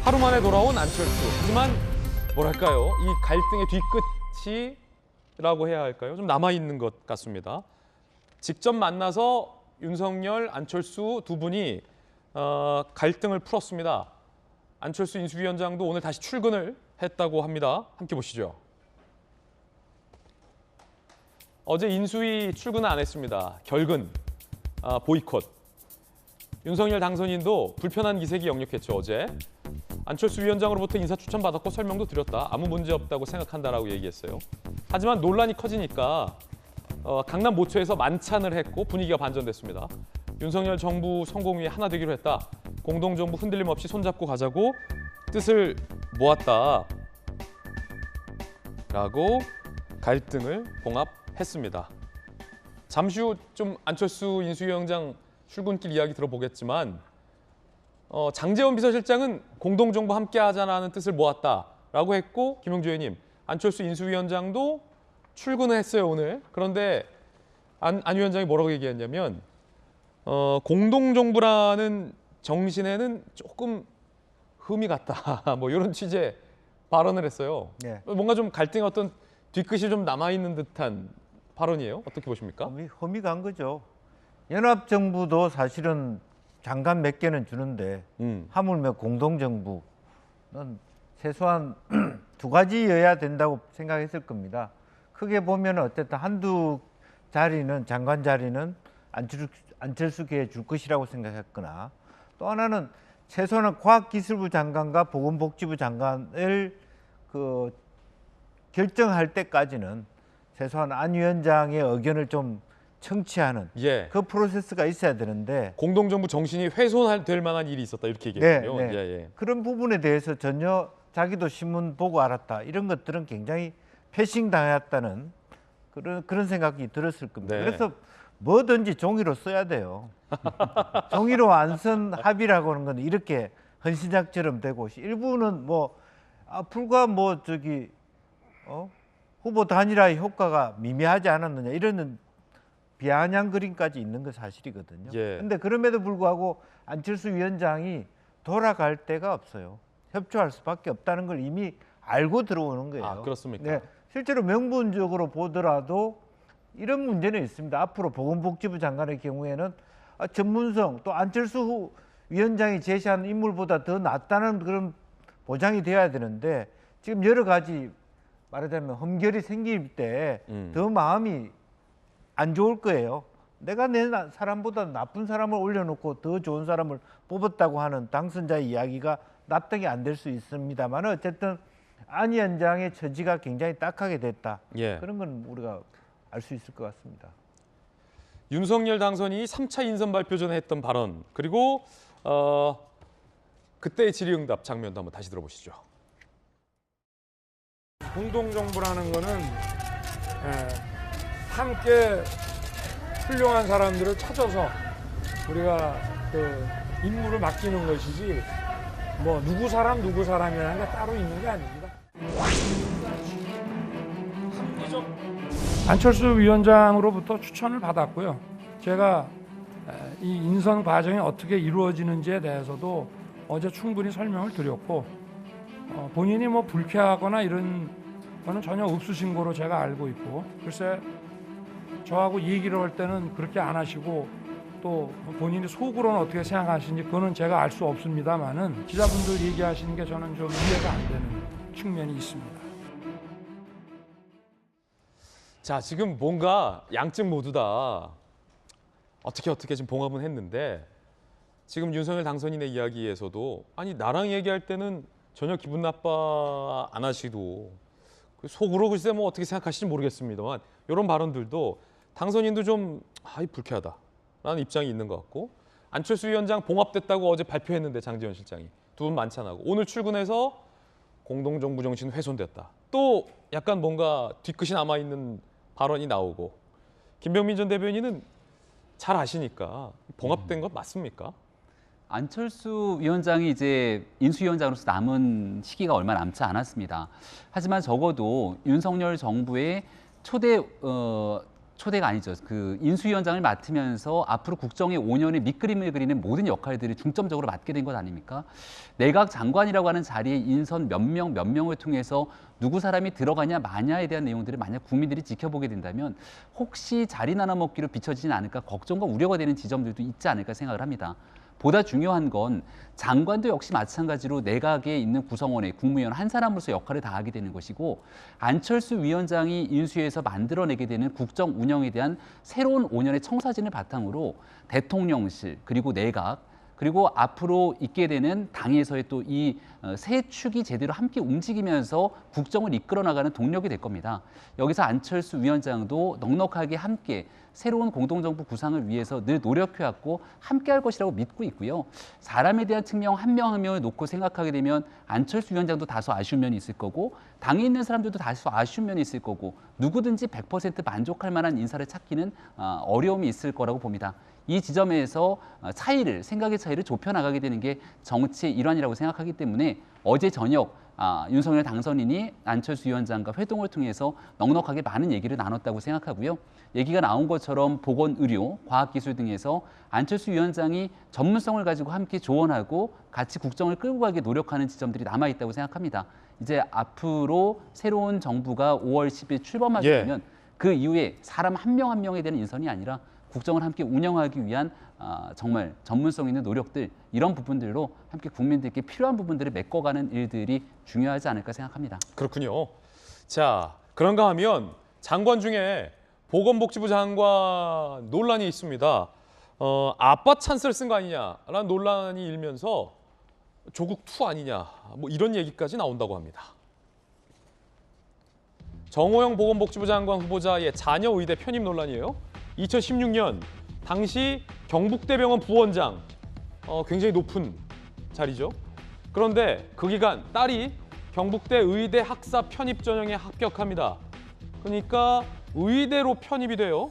하루 만에 돌아온 안철수. 하지만 뭐랄까요? 이 갈등의 뒤끝이라고 해야 할까요? 좀 남아있는 것 같습니다. 직접 만나서 윤석열, 안철수 두 분이 갈등을 풀었습니다. 안철수 인수위원장도 오늘 다시 출근을 했다고 합니다. 함께 보시죠. 어제 인수위 출근은 안 했습니다. 결근, 보이콧. 윤석열 당선인도 불편한 기색이 역력했죠, 어제. 안철수 위원장으로부터 인사 추천 받았고 설명도 드렸다. 아무 문제 없다고 생각한다라고 얘기했어요. 하지만 논란이 커지니까 강남 모처에서 만찬을 했고 분위기가 반전됐습니다. 윤석열 정부 성공 위해 하나 되기로 했다. 공동정부 흔들림 없이 손잡고 가자고 뜻을 모았다. 라고 갈등을 봉합했습니다. 잠시 후 좀 안철수 인수위원장 출근길 이야기 들어보겠지만 장제원 비서실장은 공동정부 함께하자라는 뜻을 모았다라고 했고 김용주 의원님, 안철수 인수위원장도 출근을 했어요 오늘. 그런데 안 위원장이 뭐라고 얘기했냐면 공동정부라는 정신에는 조금 흠이 같다. 뭐 이런 취지의 발언을 했어요. 네. 뭔가 좀 갈등의 어떤 뒤끝이 좀 남아있는 듯한 발언이에요. 어떻게 보십니까? 흠이 간 거죠. 연합정부도 사실은 장관 몇 개는 주는데 하물며 공동정부는 최소한 두 가지여야 된다고 생각했을 겁니다. 크게 보면 어쨌든 한두 자리는 장관 자리는 안철수계에 줄 것이라고 생각했거나 또 하나는 최소한 과학기술부 장관과 보건복지부 장관을 결정할 때까지는 최소한 안 위원장의 의견을 좀 청취하는 그 프로세스가 있어야 되는데 공동정부 정신이 훼손될 만한 일이 있었다 이렇게 얘기했군요. 네, 네. 그런 부분에 대해서 전혀 자기도 신문 보고 알았다 이런 것들은 굉장히 패싱당했다는 그런 생각이 들었을 겁니다. 네. 그래서 뭐든지 종이로 써야 돼요. 종이로 안 쓴 합의라고 하는 건 이렇게 헌신작처럼 되고 일부는 불과 후보 단일화의 효과가 미미하지 않았느냐 이런 비아냥 그림까지 있는 건 사실이거든요. 그런데 그럼에도 불구하고 안철수 위원장이 돌아갈 데가 없어요. 협조할 수밖에 없다는 걸 이미 알고 들어오는 거예요. 아, 그렇습니까? 네, 실제로 명분적으로 보더라도 이런 문제는 있습니다. 앞으로 보건복지부 장관의 경우에는 전문성 또 안철수 위원장이 제시한 인물보다 더 낫다는 그런 보장이 돼야 되는데 지금 여러 가지 말하자면 흠결이 생길 때 더 마음이 안 좋을 거예요. 내가 내 사람보다 나쁜 사람을 올려놓고 더 좋은 사람을 뽑았다고 하는 당선자의 이야기가 납득이 안 될 수 있습니다만 어쨌든 안 위원장의 처지가 굉장히 딱하게 됐다. 그런 건 우리가 알 수 있을 것 같습니다. 윤석열 당선인이 3차 인선 발표 전에 했던 발언 그리고 그때의 질의응답 장면도 한번 다시 들어보시죠. 공동정부라는 거는 함께 훌륭한 사람들을 찾아서 우리가 임무를 맡기는 것이지 누구 사람이라는 게 따로 있는 게 아닙니다. 안철수 위원장으로부터 추천을 받았고요. 제가 이 인선 과정이 어떻게 이루어지는지에 대해서도 어제 충분히 설명을 드렸고 본인이 불쾌하거나 이런 거는 전혀 없으신 거로 제가 알고 있고 글쎄 저하고 얘기를 할 때는 그렇게 안 하시고 또 본인이 속으로는 어떻게 생각하시는지 그거는 제가 알 수 없습니다만은 기자분들 얘기하시는 게 저는 좀 이해가 안 되는 측면이 있습니다. 자, 지금 뭔가 양측 모두 다 어떻게 지금 봉합은 했는데 지금 윤석열 당선인의 이야기에서도 아니 나랑 얘기할 때는 전혀 기분 나빠 안 하시고 속으로 글쎄 어떻게 생각하실지 모르겠습니다만 이런 발언들도 당선인도 좀 불쾌하다라는 입장이 있는 것 같고 안철수 위원장 봉합됐다고 어제 발표했는데 장제원 실장이 두 분 만찬하고 오늘 출근해서 공동정부 정신 훼손됐다. 또 약간 뭔가 뒤끝이 남아있는 발언이 나오고 김병민 전 대변인은 잘 아시니까 봉합된 것 맞습니까? 안철수 위원장이 이제 인수위원장으로서 남은 시기가 얼마 남지 않았습니다. 하지만 적어도 윤석열 정부의 초대 초대가 아니죠. 그 인수위원장을 맡으면서 앞으로 국정의 5년의 밑그림을 그리는 모든 역할들을 중점적으로 맡게 된 것 아닙니까? 내각 장관이라고 하는 자리에 인선 몇 명을 통해서 누구 사람이 들어가냐 마냐에 대한 내용들을 만약 국민들이 지켜보게 된다면 혹시 자리 나눠먹기로 비춰지진 않을까 걱정과 우려가 되는 지점들도 있지 않을까 생각을 합니다. 보다 중요한 건 장관도 역시 마찬가지로 내각에 있는 구성원의 국무위원 한 사람으로서 역할을 다하게 되는 것이고 안철수 위원장이 인수위에서 만들어내게 되는 국정 운영에 대한 새로운 5년의 청사진을 바탕으로 대통령실 그리고 내각 그리고 앞으로 있게 되는 당에서의 또 이 세 축이 제대로 함께 움직이면서 국정을 이끌어 나가는 동력이 될 겁니다. 여기서 안철수 위원장도 넉넉하게 함께 새로운 공동정부 구상을 위해서 늘 노력해왔고 함께할 것이라고 믿고 있고요. 사람에 대한 측면 한 명 한 명을 놓고 생각하게 되면 안철수 위원장도 다소 아쉬운 면이 있을 거고 당에 있는 사람들도 다소 아쉬운 면이 있을 거고 누구든지 100% 만족할 만한 인사를 찾기는 어려움이 있을 거라고 봅니다. 이 지점에서 생각의 차이를 좁혀나가게 되는 게 정치의 일환이라고 생각하기 때문에 어제 저녁 윤석열 당선인이 안철수 위원장과 회동을 통해서 넉넉하게 많은 얘기를 나눴다고 생각하고요. 얘기가 나온 것처럼 보건, 의료, 과학기술 등에서 안철수 위원장이 전문성을 가지고 함께 조언하고 같이 국정을 끌고 가기 노력하는 지점들이 남아있다고 생각합니다. 이제 앞으로 새로운 정부가 5월 10일 출범하게 되면 그 이후에 사람 한 명 한 명에 대한 인선이 아니라 국정을 함께 운영하기 위한 정말 전문성 있는 노력들 이런 부분들로 함께 국민들께 필요한 부분들을 메꿔가는 일들이 중요하지 않을까 생각합니다. 그렇군요. 자, 그런가 하면 장관 중에 보건복지부 장관 논란이 있습니다. 아빠 찬스를 쓴 거 아니냐라는 논란이 일면서 조국 투 아니냐 뭐 이런 얘기까지 나온다고 합니다. 정호영 보건복지부 장관 후보자의 자녀 의대 편입 논란이에요. 2016년 당시 경북대병원 부원장 굉장히 높은 자리죠. 그런데 그 기간 딸이 경북대 의대 학사 편입 전형에 합격합니다. 그러니까 의대로 편입이 돼요.